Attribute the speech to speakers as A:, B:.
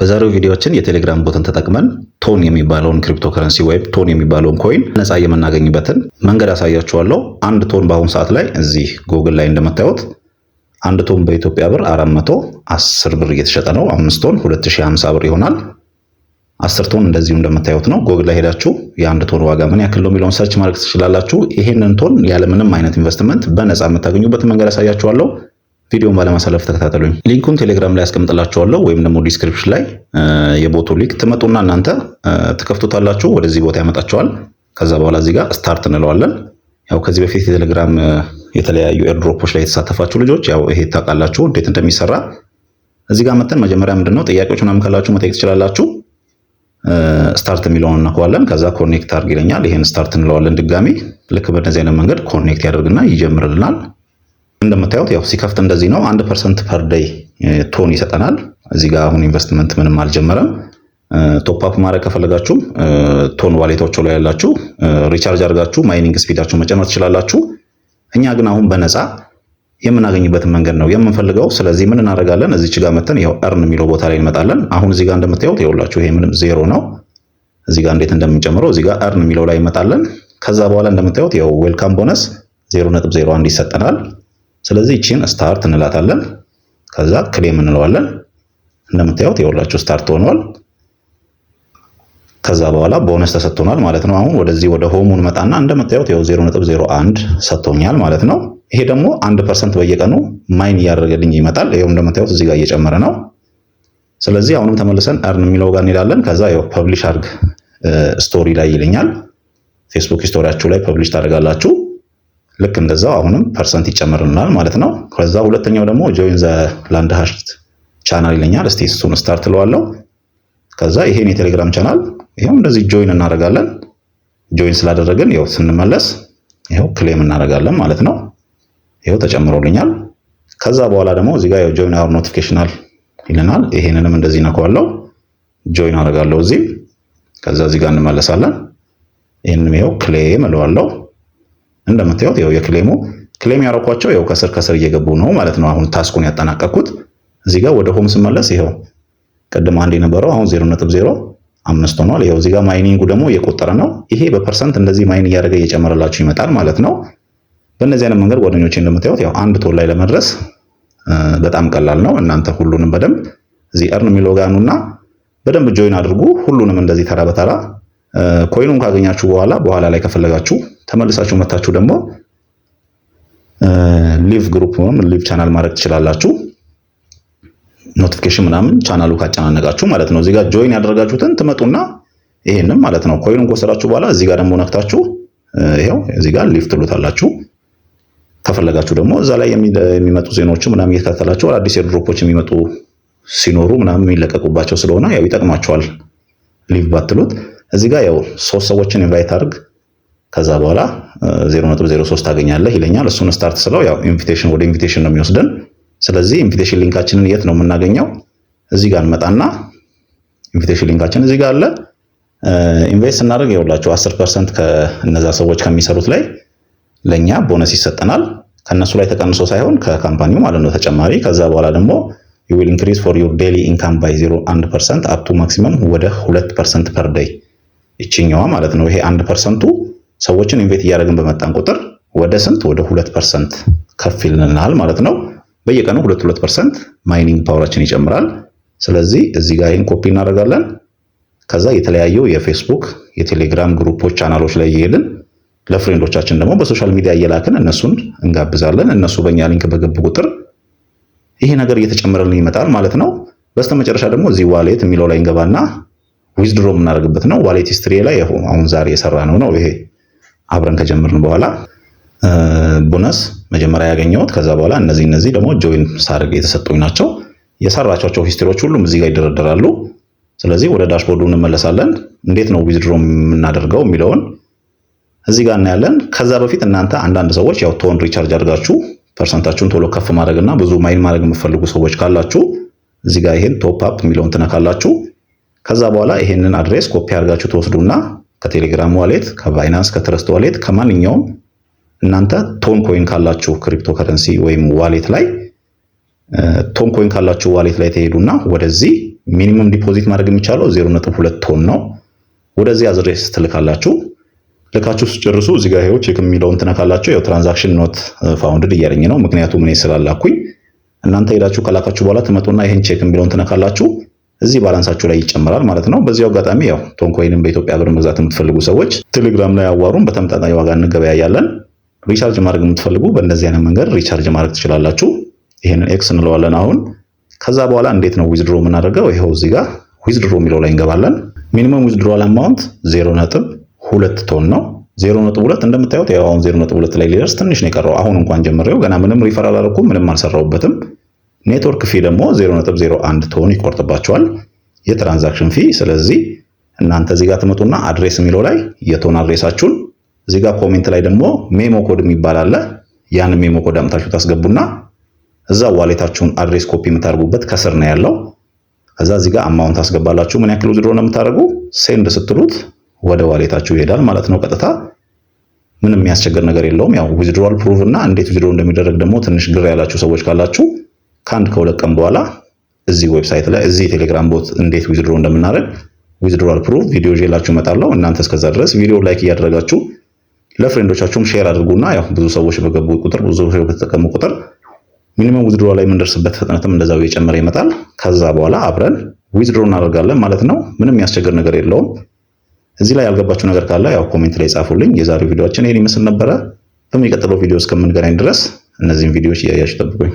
A: በዛሬው ቪዲዮአችን የቴሌግራም ቦትን ተጠቅመን ቶን የሚባለውን ክሪፕቶከረንሲ ወይም ቶን የሚባለውን ኮይን ነፃ የምናገኝበትን መንገድ አሳያችኋለሁ። አንድ ቶን በአሁኑ ሰዓት ላይ እዚህ ጉግል ላይ እንደምታዩት አንድ ቶን በኢትዮጵያ ብር 410 ብር እየተሸጠ ነው። 5 ቶን 2050 ብር ይሆናል። 10 ቶን እንደዚሁ እንደምታዩት ነው። ጉግል ላይ ሄዳችሁ የአንድ ቶን ዋጋ ምን ያክል ነው የሚለውን ሰርች ማድረግ ትችላላችሁ። ይሄንን ቶን ያለምንም አይነት ኢንቨስትመንት በነፃ የምታገኙበትን መንገድ አሳያችኋለሁ። ቪዲዮውን ባለማሳለፍ ተከታተሉኝ። ሊንኩን ቴሌግራም ላይ አስቀምጥላችኋለሁ ወይም ደግሞ ዲስክሪፕሽን ላይ የቦቱ ሊንክ ትመጡና እናንተ ትከፍቱታላችሁ። ወደዚህ ቦታ ያመጣችኋል። ከዛ በኋላ እዚህ ጋር ስታርት እንለዋለን። ያው ከዚህ በፊት የቴሌግራም የተለያዩ ኤርድሮፖች ላይ የተሳተፋችሁ ልጆች ያው ይሄ ታውቃላችሁ እንዴት እንደሚሰራ። እዚህ ጋር መተን መጀመሪያ ምንድነው ጥያቄዎች ምናምን ካላችሁ መጠየቅ ትችላላችሁ። ስታርት የሚለውን እናከዋለን። ከዛ ኮኔክት አድርግ ይለኛል። ይሄን ስታርት እንለዋለን ድጋሚ። ልክ በእንደዚህ አይነት መንገድ ኮኔክት ያደርግና ይጀምርልናል። እንደምታዩት ያው ሲከፍት እንደዚህ ነው። 1% ፐር ዴይ ቶን ይሰጠናል። እዚህ ጋር አሁን ኢንቨስትመንት ምንም አልጀመረም። ቶፕ አፕ ማድረግ ከፈለጋችሁ ቶን ዋሌቶቹ ላይ ያላችሁ ሪቻርጅ አድርጋችሁ ማይኒንግ ስፒዳችሁ መጨመር ትችላላችሁ። እኛ ግን አሁን በነፃ የምናገኝበትን መንገድ ነው የምንፈልገው። ስለዚህ ምን እናደርጋለን? እዚች ጋር መተን ያው earn የሚለው ቦታ ላይ እንመጣለን። አሁን እዚህ ጋር እንደምታዩት ይኸውላችሁ ይሄ ምንም ዜሮ ነው። እዚህ ጋር እንዴት እንደምንጨምረው እዚህ ጋር earn የሚለው ላይ እንመጣለን። ከዛ በኋላ እንደምታዩት ያው ዌልካም ቦነስ 0.01 ይሰጠናል። ስለዚህ እቺን ስታርት እንላታለን። ከዛ ክሌም እንለዋለን። እንደምታዩት ይኸውላችሁ ስታርት ሆኗል። ከዛ በኋላ ቦነስ ተሰጥቶናል ማለት ነው። አሁን ወደዚህ ወደ ሆሙ እንመጣና እንደምታዩት ያው 0.01 ሰጥቶኛል ማለት ነው። ይሄ ደግሞ 1% በየቀኑ ማይን እያደረገልኝ ይመጣል። ይሄው እንደምታዩት እዚህ ጋር እየጨመረ ነው። ስለዚህ አሁንም ተመልሰን earn የሚለው ጋር እንሄዳለን። ከዛ ያው ፐብሊሽ አድርግ ስቶሪ ላይ ይለኛል። ፌስቡክ ስቶሪያችሁ ላይ ፐብሊሽ ታደርጋላችሁ። ልክ እንደዛው አሁንም ፐርሰንት ይጨመርልናል ማለት ነው። ከዛ ሁለተኛው ደግሞ ጆይን ዘ ላንድ ሃሽ ቻናል ይለኛል። እስቲ እሱን ስታርት እለዋለሁ። ከዛ ይሄን የቴሌግራም ቻናል ይሄው እንደዚህ ጆይን እናደርጋለን። ጆይን ስላደረግን ይሄው ስንመለስ ይሄው ክሌም እናደርጋለን ማለት ነው። ይሄው ተጨምሮልኛል። ከዛ በኋላ ደግሞ እዚህ ጋር ጆይን አወር ኖቲፊኬሽናል ይለናል። ይሄንንም እንደዚህ ነካዋለሁ። ጆይን አደርጋለሁ እዚህ። ከዛ እዚህ ጋር እንመለሳለን። ይሄንም ይሄው ክሌም እለዋለሁ። እንደምታዩት ያው የክሌሙ ክሌም ያረኳቸው ያው ከስር እየገቡ ነው ማለት ነው። አሁን ታስኩን ያጠናቀቅኩት እዚህ ጋር ወደ ሆም ስመለስ ይሄው ቀደም አንድ የነበረው አሁን 0.05 ሆኗል። ይሄው እዚህ ጋር ማይኒንጉ ደግሞ እየቆጠረ ነው። ይሄ በፐርሰንት እንደዚህ ማይን እያደረገ እየጨመረላችሁ ይመጣል ማለት ነው። በእነዚህ አይነት መንገድ ጓደኞቼ እንደምታዩት ያው አንድ ቶን ላይ ለመድረስ በጣም ቀላል ነው። እናንተ ሁሉንም በደንብ እዚህ earn የሚለው ጋር ነውና በደንብ ጆይን አድርጉ። ሁሉንም እንደዚህ ተራ በተራ ኮይኑን ካገኛችሁ በኋላ ላይ ከፈለጋችሁ ተመልሳችሁ መታችሁ ደግሞ ሊቭ ግሩፕ ወይም ሊቭ ቻናል ማድረግ ትችላላችሁ። ኖቲፊኬሽን ምናምን ቻናሉ ካጨናነቃችሁ ማለት ነው። እዚህ ጋር ጆይን ያደረጋችሁትን ትመጡና ይሄንን ማለት ነው ኮይኑን ከወሰዳችሁ በኋላ እዚህ ጋር ደግሞ ነክታችሁ ይሄው እዚህ ጋር ሊቭ ትሉታላችሁ። ከፈለጋችሁ ደግሞ እዛ ላይ የሚመጡ ዜናዎች ምናምን እየተከታተላችሁ አዲስ ኤርድሮፖች የሚመጡ ሲኖሩ ምናምን የሚለቀቁባቸው ስለሆነ ያው ይጠቅማችኋል ሊቭ ባትሉት። እዚህ ጋር ያው 3 ሰዎችን ኢንቫይት አድርግ ከዛ በኋላ 0.03 ታገኛለህ ይለኛል። እሱን ስታርት ስለው ያው ኢንቪቴሽን ወደ ኢንቪቴሽን ነው የሚወስደን። ስለዚህ ኢንቪቴሽን ሊንካችንን የት ነው የምናገኘው? እዚህ ጋር እንመጣና ኢንቪቴሽን ሊንካችን እዚህ ጋር አለ። ኢንቨስት ስናደርግ ይኸውላችሁ 10% ከነዛ ሰዎች ከሚሰሩት ላይ ለኛ ቦነስ ይሰጠናል። ከነሱ ላይ ተቀንሶ ሳይሆን ከካምፓኒው ማለት ነው ተጨማሪ። ከዛ በኋላ ደግሞ you will increase for your daily income by 0.1% up to maximum ወደ 2% per day ይችኛዋ ማለት ነው። ይሄ 1%ቱ ሰዎችን ኢንቨስት እያደረግን በመጣን ቁጥር ወደ ስንት ወደ 2% ከፍ ይልናል ማለት ነው። በየቀኑ 2% ማይኒንግ ፓወራችን ይጨምራል። ስለዚህ እዚህ ጋር ይሄን ኮፒ እናደርጋለን። ከዛ የተለያዩ የፌስቡክ የቴሌግራም ግሩፖች ቻናሎች ላይ እየሄድን ለፍሬንዶቻችን ደግሞ በሶሻል ሚዲያ እየላክን እነሱን እንጋብዛለን። እነሱ በእኛ ሊንክ በገቡ ቁጥር ይሄ ነገር እየተጨመረልን ይመጣል ማለት ነው። በስተመጨረሻ ደግሞ እዚህ ዋሌት የሚለው ላይ እንገባና ዊዝድሮ የምናደርግበት ነው። ዋሌት ሂስትሪ ላይ አሁን ዛሬ የሰራ ነው ይሄ አብረን ከጀመርን በኋላ ቦነስ መጀመሪያ ያገኘሁት። ከዛ በኋላ እነዚህ ደግሞ ጆይን ሳርግ የተሰጡኝ ናቸው። የሰራቻቸው ሂስትሪዎች ሁሉም እዚህ ጋር ይደረደራሉ። ስለዚህ ወደ ዳሽቦርዱ እንመለሳለን። እንዴት ነው ዊዝድሮ የምናደርገው የሚለውን እዚህ ጋር እናያለን። ከዛ በፊት እናንተ አንዳንድ ሰዎች ያው ቶን ሪቻርጅ አድርጋችሁ ፐርሰንታችሁን ቶሎ ከፍ ማድረግና ብዙ ማይን ማድረግ የምትፈልጉ ሰዎች ካላችሁ እዚህ ጋር ይሄን ቶፕ አፕ የሚለውን ትነካላችሁ። ከዛ በኋላ ይሄንን አድሬስ ኮፒ አድርጋችሁ ትወስዱና ከቴሌግራም ዋሌት፣ ከባይናንስ፣ ከትረስት ዋሌት ከማንኛውም እናንተ ቶን ኮይን ካላችሁ ክሪፕቶከረንሲ ወይም ዋሌት ላይ ቶን ኮይን ካላችሁ ዋሌት ላይ ተሄዱና ወደዚህ ሚኒመም ዲፖዚት ማድረግ የሚቻለው 0.2 ቶን ነው። ወደዚህ አድሬስ ትልካላችሁ። ልካችሁ ስትጨርሱ እዚህ ጋር ይሄው ቼክ የሚለውን ትነካላችሁ። ያው ትራንዛክሽን ኖት ፋውንድድ እያለኝ ነው፣ ምክንያቱም እኔ ስላላኩኝ። እናንተ ሄዳችሁ ከላካችሁ በኋላ ትመጡና ይሄን ቼክ የሚለውን ትነካላችሁ። እዚህ ባላንሳችሁ ላይ ይጨመራል ማለት ነው። በዚህ አጋጣሚ ያው ቶን ኮይንን በኢትዮጵያ ብር መግዛት የምትፈልጉ ሰዎች ቴሌግራም ላይ አዋሩን፣ በተመጣጣኝ ዋጋ እንገበያያለን። ሪቻርጅ ማድረግ የምትፈልጉ በእንደዚህ አይነት መንገድ ሪቻርጅ ማድረግ ትችላላችሁ። ይሄንን ኤክስ እንለዋለን አሁን። ከዛ በኋላ እንዴት ነው ዊዝድሮ የምናደርገው? ይሄው እዚህ ጋር ዊዝድሮ የሚለው ላይ እንገባለን። ሚኒመም ዊዝድሮዋል አማውንት 0.2 ቶን ነው። 0.2 እንደምታዩት ያው አሁን 0.2 ላይ ሊደርስ ትንሽ ነው የቀረው። አሁን እንኳን ጀምሬው ገና ምንም ሪፈር አላደረኩም፣ ምንም አልሰራሁበትም። ኔትወርክ ፊ ደግሞ 0.01 ቶን ይቆርጥባቸዋል የትራንዛክሽን ፊ። ስለዚህ እናንተ እዚህ ጋር ትመጡና አድሬስ የሚለው ላይ የቶን አድሬሳችሁን እዚህ ጋር ኮሜንት ላይ ደግሞ ሜሞ ኮድ የሚባል አለ። ያን ሜሞ ኮድ አምጣችሁ ታስገቡና እዛ ዋሌታችሁን አድሬስ ኮፒ የምታደርጉበት ከስር ነው ያለው። ከዛ እዚህ ጋር አማውንት ታስገባላችሁ። ምን ያክል ዊዝድሮ ነው የምታደርጉ? ሴንድ ስትሉት ወደ ዋሌታችሁ ይሄዳል ማለት ነው ቀጥታ። ምንም የሚያስቸግር ነገር የለውም። ያው ዊዝድሮዋል ፕሩፍ እና እንዴት ዊዝድሮ እንደሚደረግ ደግሞ ትንሽ ግር ያላችሁ ሰዎች ካላችሁ ከ1-2 ቀን በኋላ እዚህ ዌብሳይት ላይ እዚህ ቴሌግራም ቦት እንዴት ዊዝድሮ እንደምናደርግ ዊዝድሮዋል ፕሩፍ ቪዲዮ ይዤላችሁ እመጣለሁ። እናንተ እስከዛ ድረስ ቪዲዮ ላይክ እያደረጋችሁ ለፍሬንዶቻችሁም ሼር አድርጉና ያው ብዙ ሰዎች በገቡ ቁጥር ብዙ ሰዎች በተጠቀሙ ቁጥር ሚኒመም ዊዝድሮ ላይ የምንደርስበት ፍጥነትም እንደዛው እየጨመረ ይመጣል። ከዛ በኋላ አብረን ዊዝድሮ እናደርጋለን ማለት ነው። ምንም የሚያስቸግር ነገር የለውም። እዚህ ላይ ያልገባችሁ ነገር ካለ ያው ኮሜንት ላይ ጻፉልኝ። የዛሬው ቪዲዮአችን ይሄን ይመስል ነበረ። በሚቀጥለው ቪዲዮ እስከምንገናኝ ድረስ እነዚህን ቪዲዮዎች እያያችሁ ጠብቁኝ።